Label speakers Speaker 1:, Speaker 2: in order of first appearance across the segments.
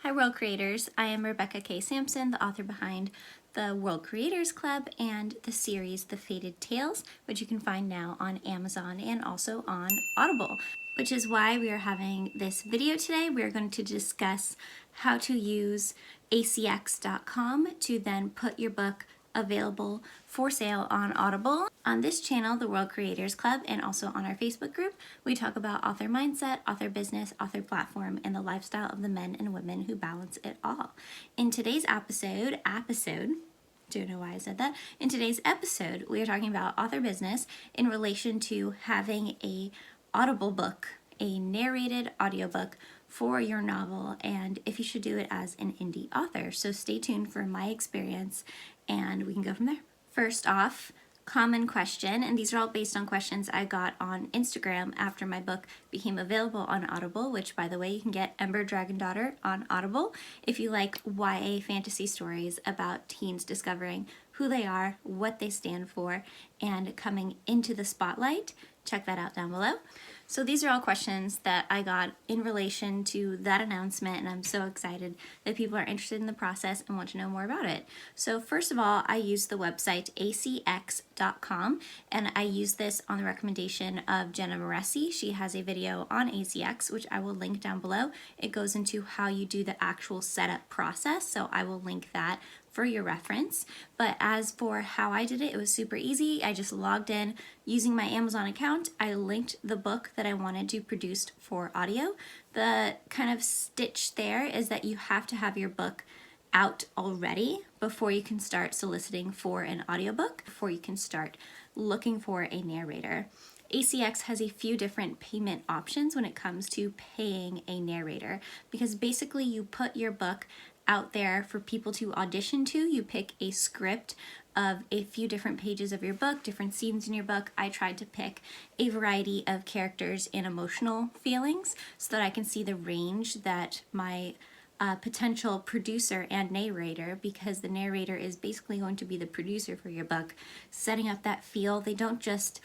Speaker 1: Hi World Creators, I am Rebecca K. Sampson, the author behind the World Creators Club and the series The Fated Tales, which you can find now on Amazon and also on Audible, which is why we are having this video today. We are going to discuss how to use acx.com to then put your book available for sale on Audible. On this channel, the World Creators Club, and also on our Facebook group, we talk about author mindset, author business, author platform, and the lifestyle of the men and women who balance it all. In today's episode, don't know why I said that. In today's episode, we are talking about author business in relation to having a Audible book, a narrated audiobook for your novel, and if you should do it as an indie author. So stay tuned for my experience and we can go from there. First off, common question, and these are all based on questions I got on Instagram after my book became available on Audible, which, by the way, you can get Ember Dragon Daughter on Audible if you like YA fantasy stories about teens discovering who they are, what they stand for, and coming into the spotlight. Check that out down below. So these are all questions that I got in relation to that announcement, and I'm so excited that people are interested in the process and want to know more about it. So first of all, I use the website acx.com, and I use this on the recommendation of Jenna Moresi. She has a video on ACX, which I will link down below. It goes into how you do the actual setup process, so I will link that for your reference. But as for how I did it, it was super easy. I just logged in using my Amazon account. I linked the book that I wanted to produce for audio. The kind of stitch there is that you have to have your book out already before you can start soliciting for an audiobook, before you can start looking for a narrator. ACX has a few different payment options when it comes to paying a narrator, because basically you put your book out there for people to audition to. You pick a script of a few different pages of your book, different scenes in your book. I tried to pick a variety of characters and emotional feelings so that I can see the range that my potential producer and narrator, because the narrator is basically going to be the producer for your book, setting up that feel. They don't just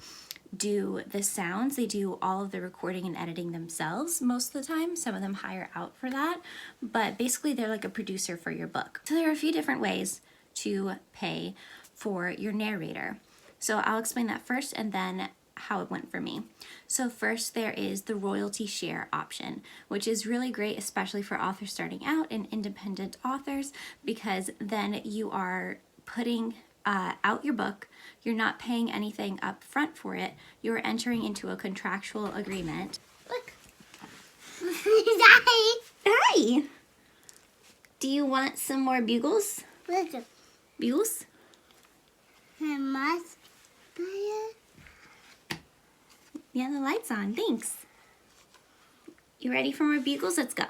Speaker 1: do the sounds, they do all of the recording and editing themselves most of the time. Some of them hire out for that, but basically they're like a producer for your book. So there are a few different ways to pay for your narrator. So I'll explain that first and then how it went for me. So first, there is the royalty share option, which is really great, especially for authors starting out and independent authors, because then you are putting out your book. You're not paying anything up front for it. You're entering into a contractual agreement. Look.
Speaker 2: Hi.
Speaker 1: Hi. Do you want some more bugles?
Speaker 2: Listen.
Speaker 1: Bugles?
Speaker 2: I must buy it.
Speaker 1: Yeah, the light's on. Thanks. You ready for more bugles? Let's go.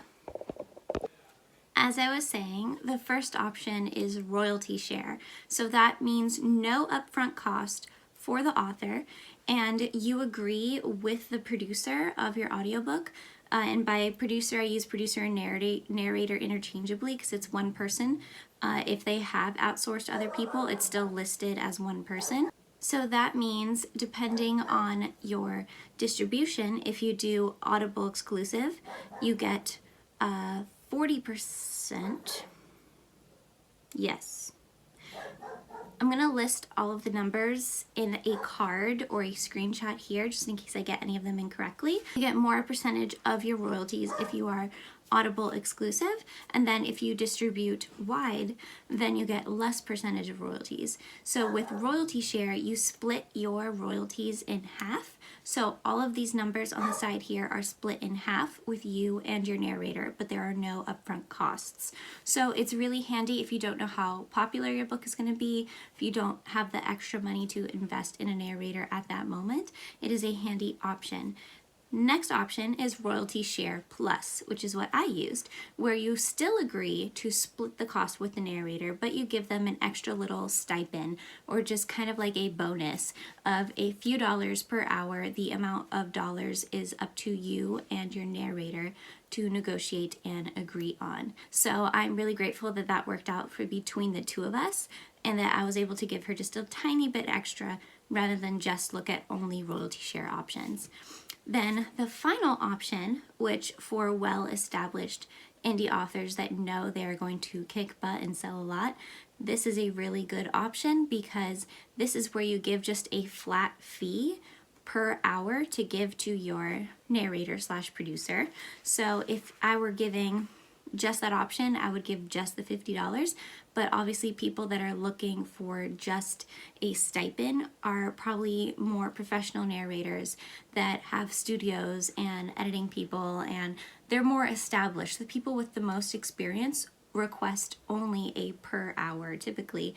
Speaker 1: As I was saying, the first option is royalty share. So that means no upfront cost for the author, and you agree with the producer of your audiobook. And by producer, I use producer and narrator interchangeably because it's one person. If they have outsourced other people, it's still listed as one person. So that means, depending on your distribution, if you do Audible exclusive, you get 40%. Yes. I'm going to list all of the numbers in a card or a screenshot here, just in case I get any of them incorrectly. You get more percentage of your royalties if you are Audible exclusive, and then if you distribute wide, then you get less percentage of royalties. So with royalty share, you split your royalties in half. So all of these numbers on the side here are split in half with you and your narrator, but there are no upfront costs. So it's really handy if you don't know how popular your book is going to be, if you don't have the extra money to invest in a narrator at that moment. It is a handy option. Next option is royalty share plus, which is what I used, where you still agree to split the cost with the narrator, but you give them an extra little stipend or just kind of like a bonus of a few dollars per hour. The amount of dollars is up to you and your narrator to negotiate and agree on. So I'm really grateful that that worked out for between the two of us, and that I was able to give her just a tiny bit extra rather than just look at only royalty share options. Then the final option, which for well-established indie authors that know they're going to kick butt and sell a lot, this is a really good option because this is where you give just a flat fee per hour to give to your narrator slash producer. So if I were giving just that option, I would give just the $50. But obviously people that are looking for just a stipend are probably more professional narrators that have studios and editing people, and they're more established. The people with the most experience request only a per hour, typically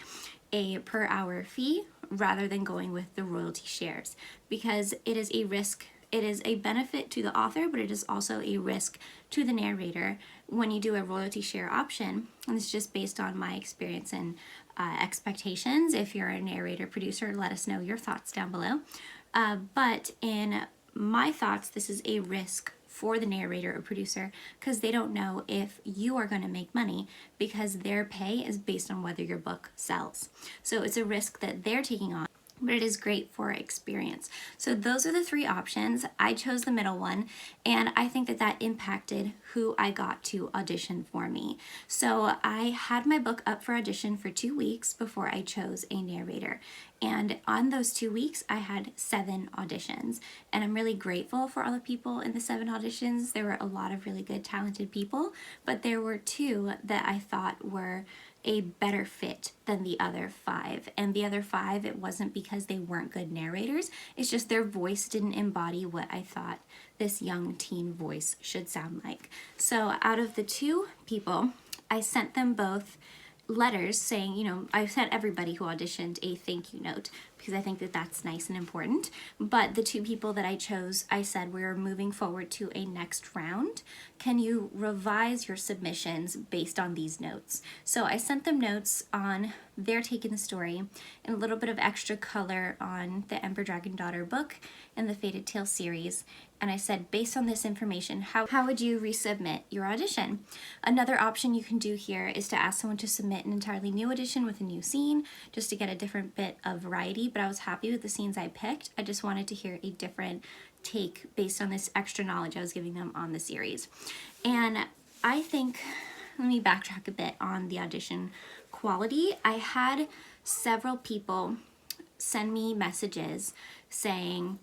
Speaker 1: a per hour fee, rather than going with the royalty shares, because it is a risk. It is a benefit to the author, but it is also a risk to the narrator when you do a royalty share option. And it's just based on my experience and expectations. If you're a narrator producer, let us know your thoughts down below. But in my thoughts, this is a risk for the narrator or producer because they don't know if you are going to make money, because their pay is based on whether your book sells. So it's a risk that they're taking on, but it is great for experience. So those are the three options. I chose the middle one, and I think that that impacted who I got to audition for me. So I had my book up for audition for 2 weeks before I chose a narrator. And on those 2 weeks, I had 7 auditions. And I'm really grateful for all the people in the 7 auditions. There were a lot of really good, talented people, but there were 2 that I thought were a better fit than the other 5. And the other 5, it wasn't because they weren't good narrators, it's just their voice didn't embody what I thought this young teen voice should sound like. So out of the 2 people, I sent them both letters saying, you know, I sent everybody who auditioned a thank you note because I think that that's nice and important. But the 2 people that I chose, I said, we're moving forward to a next round. Can you revise your submissions based on these notes? So I sent them notes on their take in the story and a little bit of extra color on the Ember Dragon Daughter book and the Fated Tale series. And I said, based on this information, how would you resubmit your audition? Another option you can do here is to ask someone to submit an entirely new audition with a new scene, just to get a different bit of variety. But I was happy with the scenes I picked. I just wanted to hear a different take based on this extra knowledge I was giving them on the series. And I think, let me backtrack a bit on the audition quality. I had several people send me messages saying,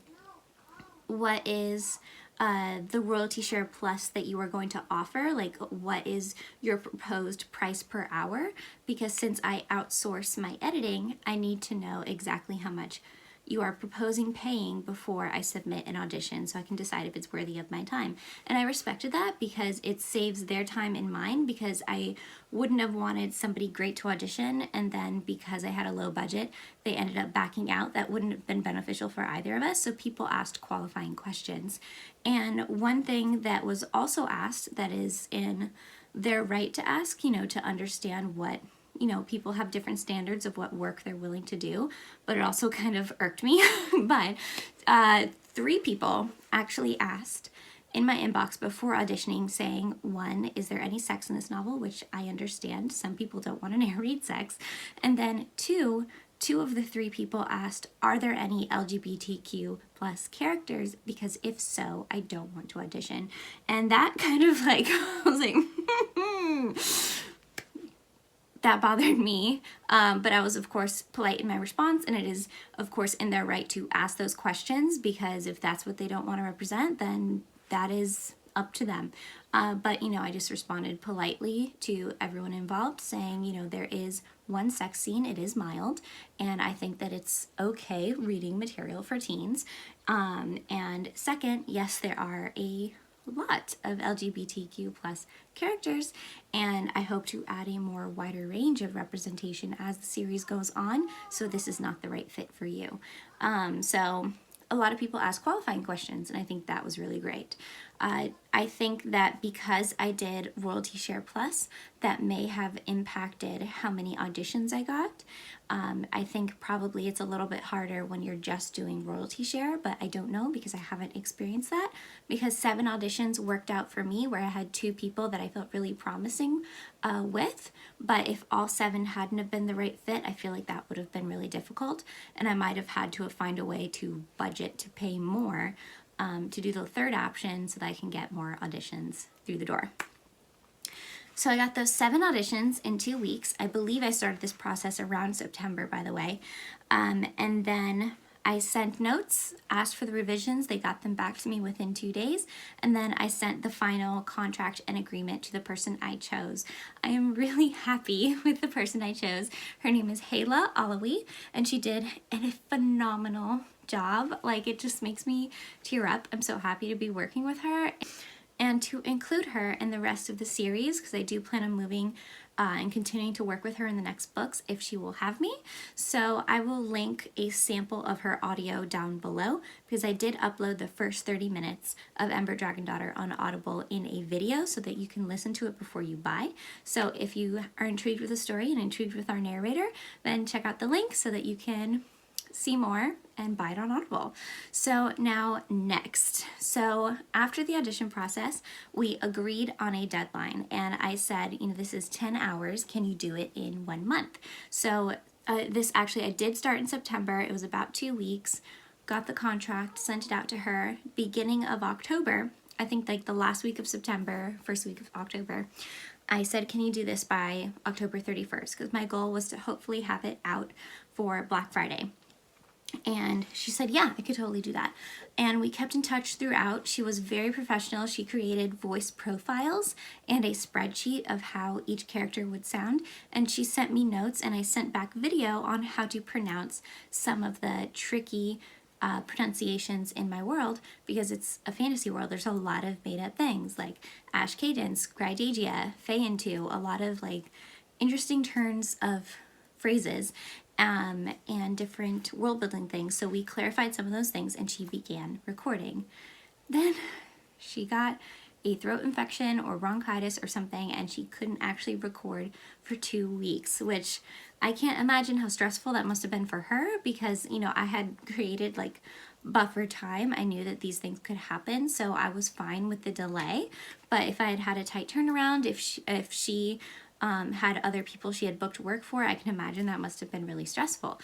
Speaker 1: what is the royalty share plus that you are going to offer? Like, what is your proposed price per hour? Because since I outsource my editing, I need to know exactly how much you are proposing paying before I submit an audition so I can decide if it's worthy of my time. And I respected that because it saves their time and mine, because I wouldn't have wanted somebody great to audition and then because I had a low budget, they ended up backing out. That wouldn't have been beneficial for either of us. So people asked qualifying questions. And one thing that was also asked that is in their right to ask, you know, to understand what, you know, people have different standards of what work they're willing to do, but it also kind of irked me. But 3 people actually asked in my inbox before auditioning saying, 1, is there any sex in this novel? Which I understand. Some people don't want to narrate sex. And then 2 of the 3 people asked, are there any LGBTQ plus characters? Because if so, I don't want to audition. And that kind of like, I was like, that bothered me, but I was, of course, polite in my response, and it is, of course, in their right to ask those questions, because if that's what they don't want to represent, then that is up to them. But, you know, I just responded politely to everyone involved, saying, you know, there is one sex scene, it is mild, and I think that it's okay reading material for teens. And second, yes, there are a lot of LGBTQ plus characters, and I hope to add a more wider range of representation as the series goes on, so this is not the right fit for you. So a lot of people ask qualifying questions, and I think that was really great. I think that because I did royalty share plus, that may have impacted how many auditions I got. I think probably it's a little bit harder when you're just doing royalty share, but I don't know because I haven't experienced that, because 7 auditions worked out for me where I had 2 people that I felt really promising with, but if all 7 hadn't have been the right fit, I feel like that would have been really difficult, and I might have had to find a way to budget to pay more to do the third option so that I can get more auditions through the door. So I got those 7 auditions in 2 weeks. I believe I started this process around September, by the way. And then I sent notes, asked for the revisions. They got them back to me within 2 days. And then I sent the final contract and agreement to the person I chose. I am really happy with the person I chose. Her name is Hayla Alawi, and she did a phenomenal job. Like, it just makes me tear up. I'm so happy to be working with her and to include her in the rest of the series, because I do plan on moving and continuing to work with her in the next books if she will have me. So I will link a sample of her audio down below, because I did upload the first 30 minutes of Ember Dragon Daughter on Audible in a video so that you can listen to it before you buy. So if you are intrigued with the story and intrigued with our narrator, then check out the link so that you can see more and buy it on Audible. So now next. So after the audition process, we agreed on a deadline, and I said, you know, this is 10 hours. Can you do it in 1 month? So this actually, I did start in September. It was about 2 weeks. Got the contract, sent it out to her beginning of October. I think like the last week of September, first week of October. I said, can you do this by October 31st? Because my goal was to hopefully have it out for Black Friday. And she said, yeah, I could totally do that. And we kept in touch throughout. She was very professional. She created voice profiles and a spreadsheet of how each character would sound. And she sent me notes, and I sent back video on how to pronounce some of the tricky pronunciations in my world, because it's a fantasy world. There's a lot of made up things like Ash Cadence, Grydagia, Feyentu, a lot of like interesting turns of phrases and different world building things. So we clarified some of those things, and she began recording. Then she got a throat infection or bronchitis or something, and she couldn't actually record for 2 weeks, which I can't imagine how stressful that must have been for her, because, you know, I had created like buffer time. I knew that these things could happen, so I was fine with the delay. But if I had had a tight turnaround, if she had other people she had booked work for, I can imagine that must have been really stressful.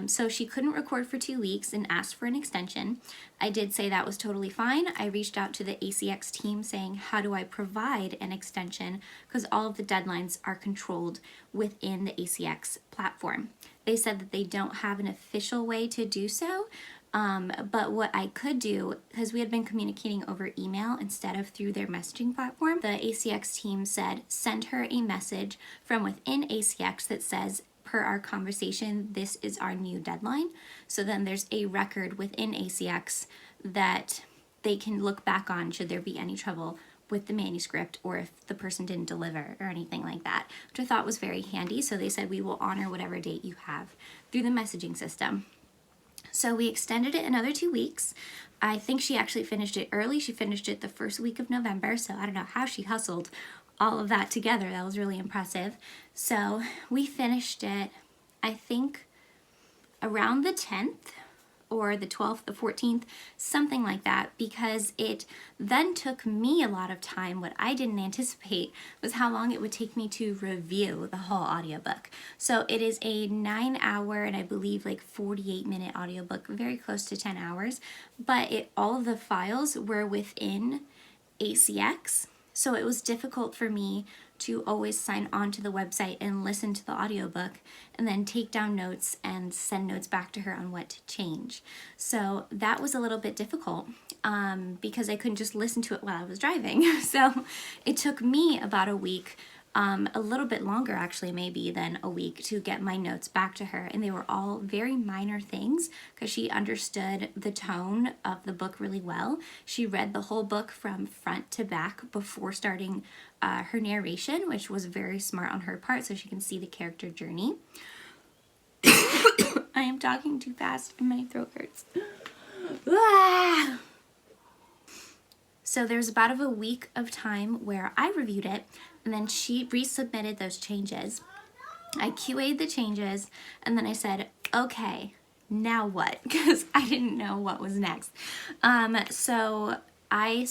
Speaker 1: So she couldn't record for 2 weeks and asked for an extension. I did say that was totally fine. I reached out to the ACX team saying, how do I provide an extension? Because all of the deadlines are controlled within the ACX platform. They said that they don't have an official way to do so. But what I could do, because we had been communicating over email instead of through their messaging platform, the ACX team said, send her a message from within ACX that says, per our conversation, this is our new deadline. So then there's a record within ACX that they can look back on should there be any trouble with the manuscript, or if the person didn't deliver or anything like that, which I thought was very handy. So they said, we will honor whatever date you have through the messaging system. So we extended it another 2 weeks. I think she actually finished it early. She finished it the first week of November, so I don't know how she hustled all of that together. That was really impressive. So we finished it, I think, around the 10th or the 12th, the 14th, something like that, because it then took me a lot of time. What I didn't anticipate was how long it would take me to review the whole audiobook. So it is a 9-hour and I believe like 48-minute audiobook, very close to 10 hours, but all of the files were within ACX. So it was difficult for me to always sign on to the website and listen to the audiobook and then take down notes and send notes back to her on what to change. So that was a little bit difficult because I couldn't just listen to it while I was driving. So it took me about a week, a little bit longer actually maybe than a week, to get my notes back to her. And they were all very minor things because she understood the tone of the book really well. She read the whole book from front to back before starting her narration, which was very smart on her part, so she can see the character journey. I am talking too fast and my throat hurts. So there's about a week of time where I reviewed it, and then she resubmitted those changes. I QA'd the changes, and then I said, okay, now what? Because I didn't know what was next. So I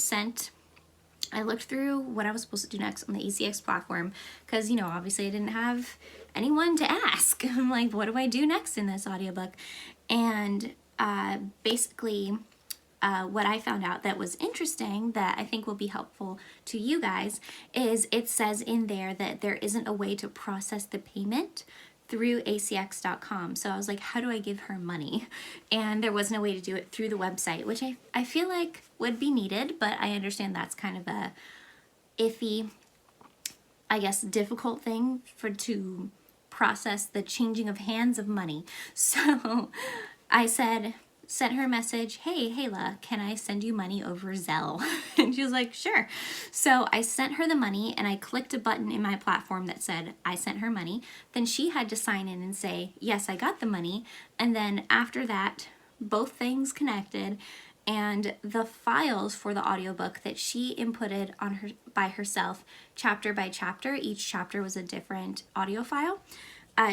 Speaker 1: looked through what I was supposed to do next on the ACX platform because, you know, obviously I didn't have anyone to ask. I'm like, what do I do next in this audiobook? And basically what I found out that was interesting that I think will be helpful to you guys is it says in there that there isn't a way to process the payment through acx.com. So I was like, how do I give her money? And there wasn't a way to do it through the website, which I feel like would be needed, but I understand that's kind of a iffy, I guess, difficult thing to process the changing of hands of money. So I sent her a message, hey, Hayla, can I send you money over Zelle? And she was like, sure. So I sent her the money and I clicked a button in my platform that said, I sent her money. Then she had to sign in and say, yes, I got the money. And then after that, both things connected, and the files for the audiobook that she inputted on her by herself, chapter by chapter, each chapter was a different audio file.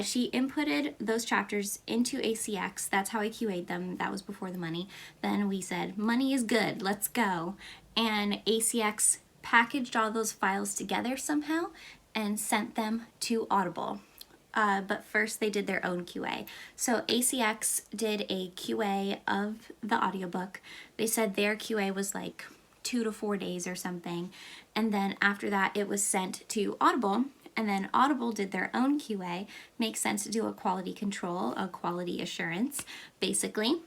Speaker 1: She inputted those chapters into ACX. That's how I QA'd them. That was before the money. Then we said, money is good, let's go. And ACX packaged all those files together somehow and sent them to Audible. But first they did their own QA. So ACX did a QA of the audiobook. They said their QA was like 2 to 4 days or something. And then after that, it was sent to Audible. And then Audible did their own QA. Makes sense to do a quality control, a quality assurance, basically.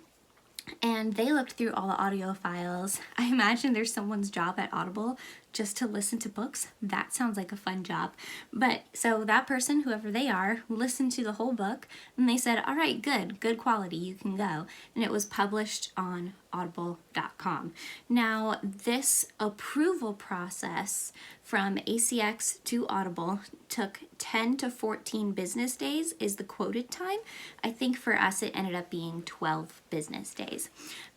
Speaker 1: And they looked through all the audio files. I imagine there's someone's job at Audible just to listen to books. That sounds like a fun job. But so that person, whoever they are, listened to the whole book and they said, all right, good quality, you can go. And it was published on audible.com. Now, this approval process from ACX to Audible took 10 to 14 business days is the quoted time. I think for us it ended up being 12 business days.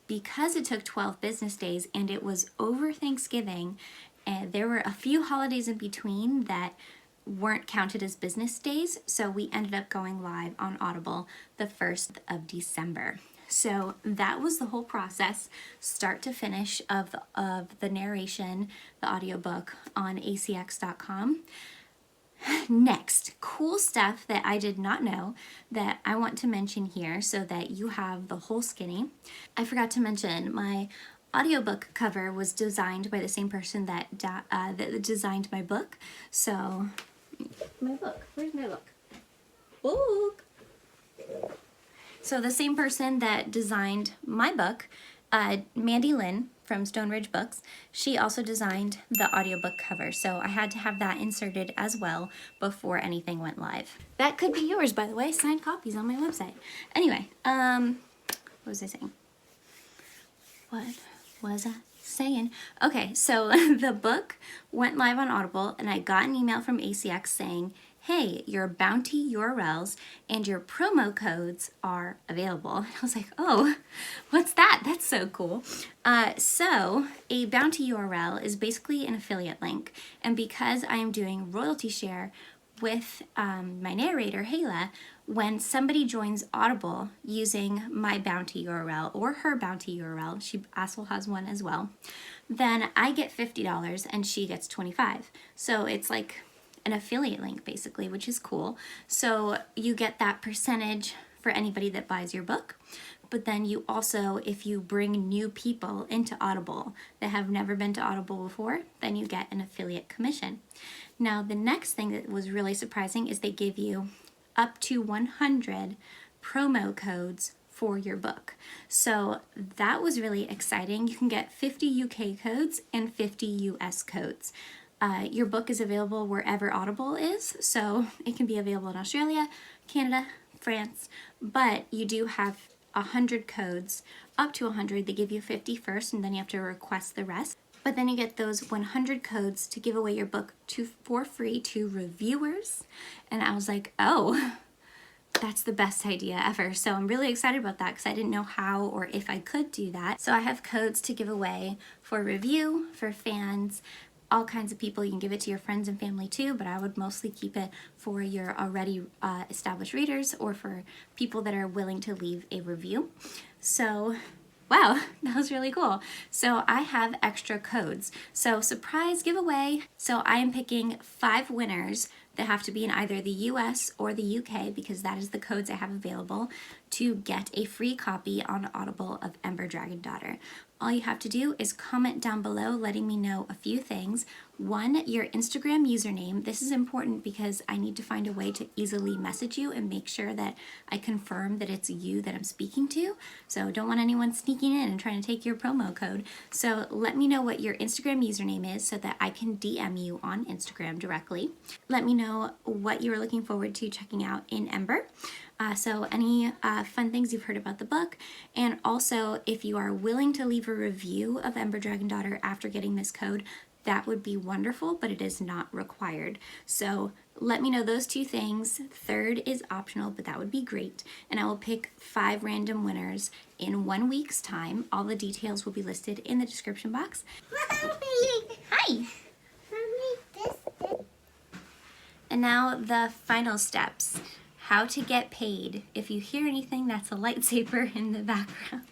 Speaker 1: Because it took 12 business days and it was over Thanksgiving, and there were a few holidays in between that weren't counted as business days, so we ended up going live on Audible the 1st of December. So that was the whole process, start to finish, of the narration, the audiobook on acx.com. Next, cool stuff that I did not know that I want to mention here so that you have the whole skinny. I forgot to mention my audiobook cover was designed by the same person that designed my book. So, my book, where's my book? Book! So the same person that designed my book, Mandy Lynn from Stone Ridge Books, she also designed the audiobook cover. So I had to have that inserted as well before anything went live. That could be yours, by the way, signed copies on my website. Anyway, what was I saying? What was I saying? Okay, so the book went live on Audible and I got an email from ACX saying, hey, your bounty URLs and your promo codes are available. And I was like, oh, what's that? That's so cool. So a bounty URL is basically an affiliate link. And because I am doing royalty share with my narrator, Hayla, when somebody joins Audible using my bounty URL or her bounty URL, she also has one as well, then I get $50 and she gets $25. So it's like an affiliate link basically, which is cool. So you get that percentage for anybody that buys your book, but then you also, if you bring new people into Audible that have never been to Audible before, then you get an affiliate commission. Now, the next thing that was really surprising is they give you up to 100 promo codes for your book. So that was really exciting. You can get 50 UK codes and 50 US codes. Your book is available wherever Audible is, so it can be available in Australia, Canada, France, but you do have 100 codes, up to 100. They give you 50 first, and then you have to request the rest. But then you get those 100 codes to give away your book for free to reviewers. And I was like, oh, that's the best idea ever. So I'm really excited about that because I didn't know how or if I could do that. So I have codes to give away for review, for fans, all kinds of people. You can give it to your friends and family too, but I would mostly keep it for your already established readers or for people that are willing to leave a review. So wow, that was really cool. So I have extra codes. So surprise giveaway. So I am picking 5 winners that have to be in either the US or the UK, because that is the codes I have available, to get a free copy on Audible of Ember Dragon Daughter. all you have to do is comment down below letting me know a few things. One, your Instagram username. This is important because I need to find a way to easily message you and make sure that I confirm that it's you that I'm speaking to. So don't want anyone sneaking in and trying to take your promo code. So let me know what your Instagram username is so that I can DM you on Instagram directly. Let me know what you're looking forward to checking out in Ember. So any fun things you've heard about the book, and also if you are willing to leave a review of Ember Dragon Daughter after getting this code, that would be wonderful, but it is not required. So let me know those two things. Third is optional, but that would be great. And I will pick 5 random winners in 1 week's time. All the details will be listed in the description box.
Speaker 2: Mommy.
Speaker 1: Hi!
Speaker 2: Mommy, this.
Speaker 1: And now the final steps. How to get paid. If you hear anything, that's a lightsaber in the background.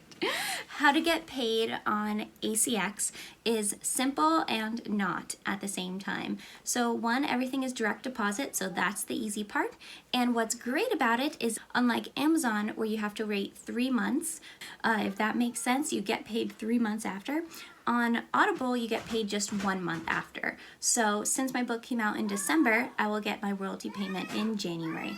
Speaker 1: How to get paid on ACX is simple and not at the same time. So one, everything is direct deposit, so that's the easy part. And what's great about it is, unlike Amazon where you have to wait 3 months, if that makes sense, you get paid 3 months after. On Audible, you get paid just 1 month after. So since my book came out in December, I will get my royalty payment in January.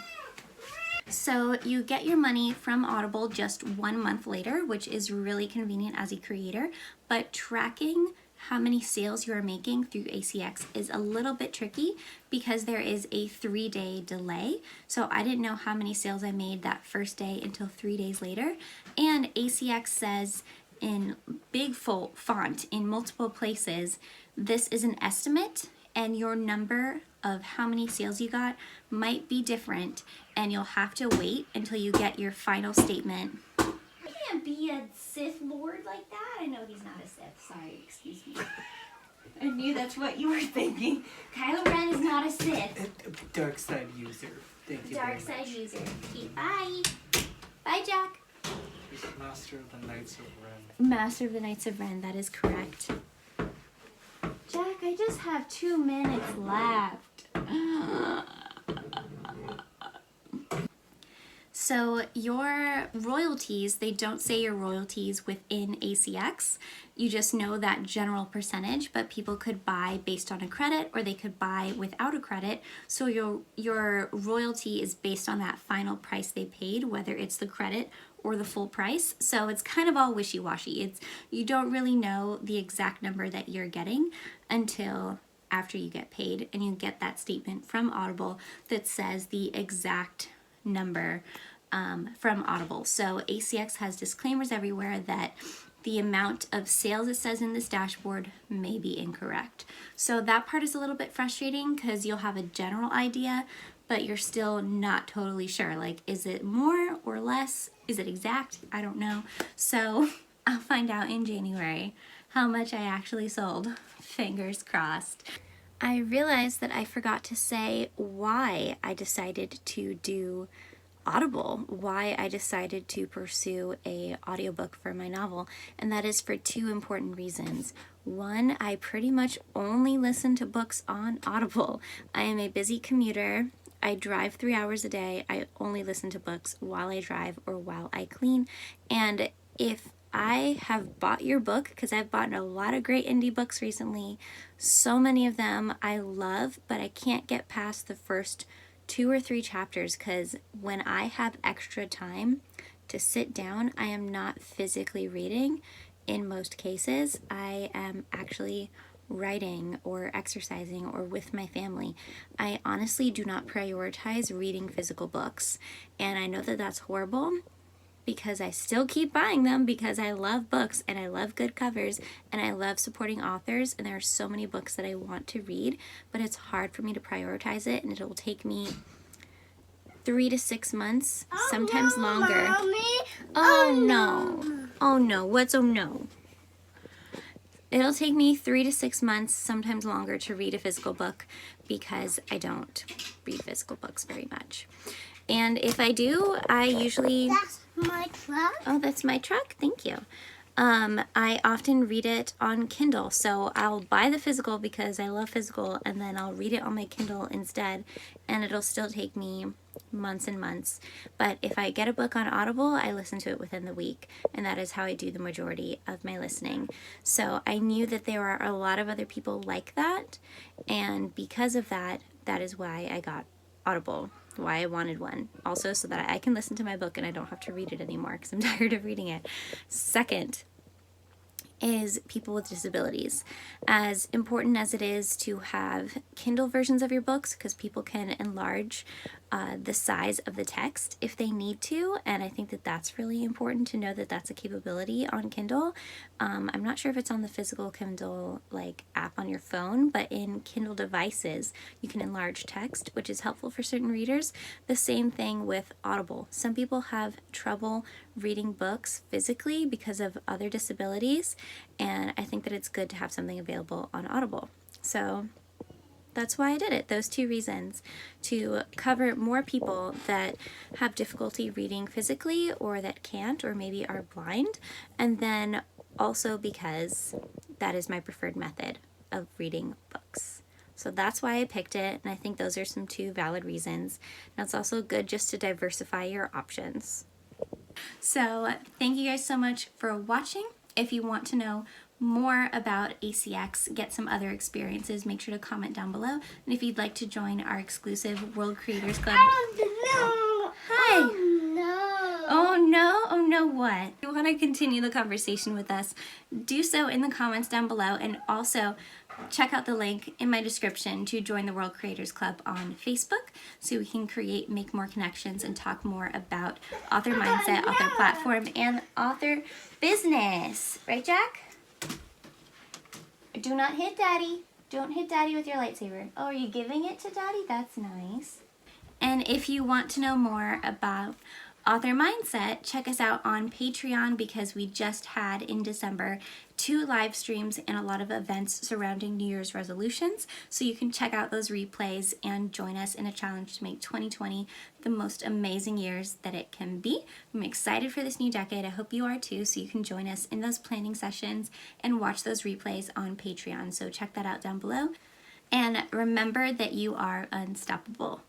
Speaker 1: So you get your money from Audible just 1 month later, which is really convenient as a creator, but tracking how many sales you are making through ACX is a little bit tricky because there is a 3-day delay. So I didn't know how many sales I made that first day until 3 days later. And ACX says in big font in multiple places, this is an estimate, and your number of how many sales you got might be different, and you'll have to wait until you get your final statement. You can't be a Sith Lord like that. I know he's not a Sith. Sorry, excuse me. I knew that's what you were thinking. Kylo Ren is not a Sith.
Speaker 3: Dark side user. Thank you.
Speaker 1: Dark side user. Okay, bye. Bye, Jack.
Speaker 3: He's Master of the Knights of Ren.
Speaker 1: Master of the Knights of Ren, that is correct. Jack, I just have 2 minutes left. So your royalties, they don't say your royalties within ACX. You just know that general percentage, but people could buy based on a credit or they could buy without a credit. So your royalty is based on that final price they paid, whether it's the credit or the full price. So it's kind of all wishy-washy. You don't really know the exact number that you're getting until after you get paid, and you get that statement from Audible that says the exact number from Audible. So ACX has disclaimers everywhere that the amount of sales it says in this dashboard may be incorrect. So that part is a little bit frustrating because you'll have a general idea, but you're still not totally sure. Like, is it more or less? Is it exact? I don't know. So I'll find out in January how much I actually sold. Fingers crossed. I realized that I forgot to say why I decided to do Audible, why I decided to pursue a audiobook for my novel, and that is for 2 important reasons. One, I pretty much only listen to books on Audible. I am a busy commuter. I drive 3 hours a day. I only listen to books while I drive or while I clean. And if I have bought your book, because I've bought a lot of great indie books recently, so many of them I love, but I can't get past the first 2 or 3 chapters because when I have extra time to sit down, I am not physically reading. In most cases, I am actually writing or exercising or with my family. I honestly do not prioritize reading physical books, and I know that that's horrible because I still keep buying them because I love books and I love good covers and I love supporting authors, and there are so many books that I want to read, but it's hard for me to prioritize it, and it'll take me 3 to 6 months, sometimes longer.
Speaker 2: Mommy.
Speaker 1: Oh no. Oh no. What's oh no? It'll take me 3 to 6 months, sometimes longer, to read a physical book because I don't read physical books very much. And if I do, I usually...
Speaker 2: That's my truck.
Speaker 1: Oh, that's my truck? Thank you. I often read it on Kindle, so I'll buy the physical because I love physical, and then I'll read it on my Kindle instead, and it'll still take me months and months. But if I get a book on Audible, I listen to it within the week, and that is how I do the majority of my listening. So I knew that there are a lot of other people like that, and because of that, that is why I got Audible, why I wanted one. Also, so that I can listen to my book and I don't have to read it anymore because I'm tired of reading it. Second is people with disabilities. As important as it is to have Kindle versions of your books, because people can enlarge the size of the text if they need to, and I think that that's really important to know that that's a capability on Kindle. I'm not sure if it's on the physical Kindle like app on your phone, but in Kindle devices you can enlarge text, which is helpful for certain readers. The same thing with Audible. Some people have trouble reading books physically because of other disabilities, and I think that it's good to have something available on Audible. So that's why I did it, those two reasons, to cover more people that have difficulty reading physically or that can't or maybe are blind, and then also because that is my preferred method of reading books. So that's why I picked it, and I think those are some two valid reasons. And it's also good just to diversify your options. So thank you guys so much for watching. If you want to know more about ACX, get some other experiences, make sure to comment down below. And if you'd like to join our exclusive World Creators Club.
Speaker 2: Oh, no.
Speaker 1: Hi.
Speaker 2: Oh, no.
Speaker 1: Oh no, oh no what? If you want to continue the conversation with us, do so in the comments down below, and also check out the link in my description to join the World Creators Club on Facebook so we can make more connections and talk more about author mindset, author platform, and author business. Right, Jack? Do not hit Daddy. Don't hit Daddy with your lightsaber. Oh, are you giving it to Daddy? That's nice. And if you want to know more about author mindset, check us out on Patreon, because we just had in December 2 live streams and a lot of events surrounding New Year's resolutions. So you can check out those replays and join us in a challenge to make 2020 the most amazing years that it can be. I'm excited for this new decade. I hope you are too, so you can join us in those planning sessions and watch those replays on Patreon. So check that out down below. And remember that you are unstoppable.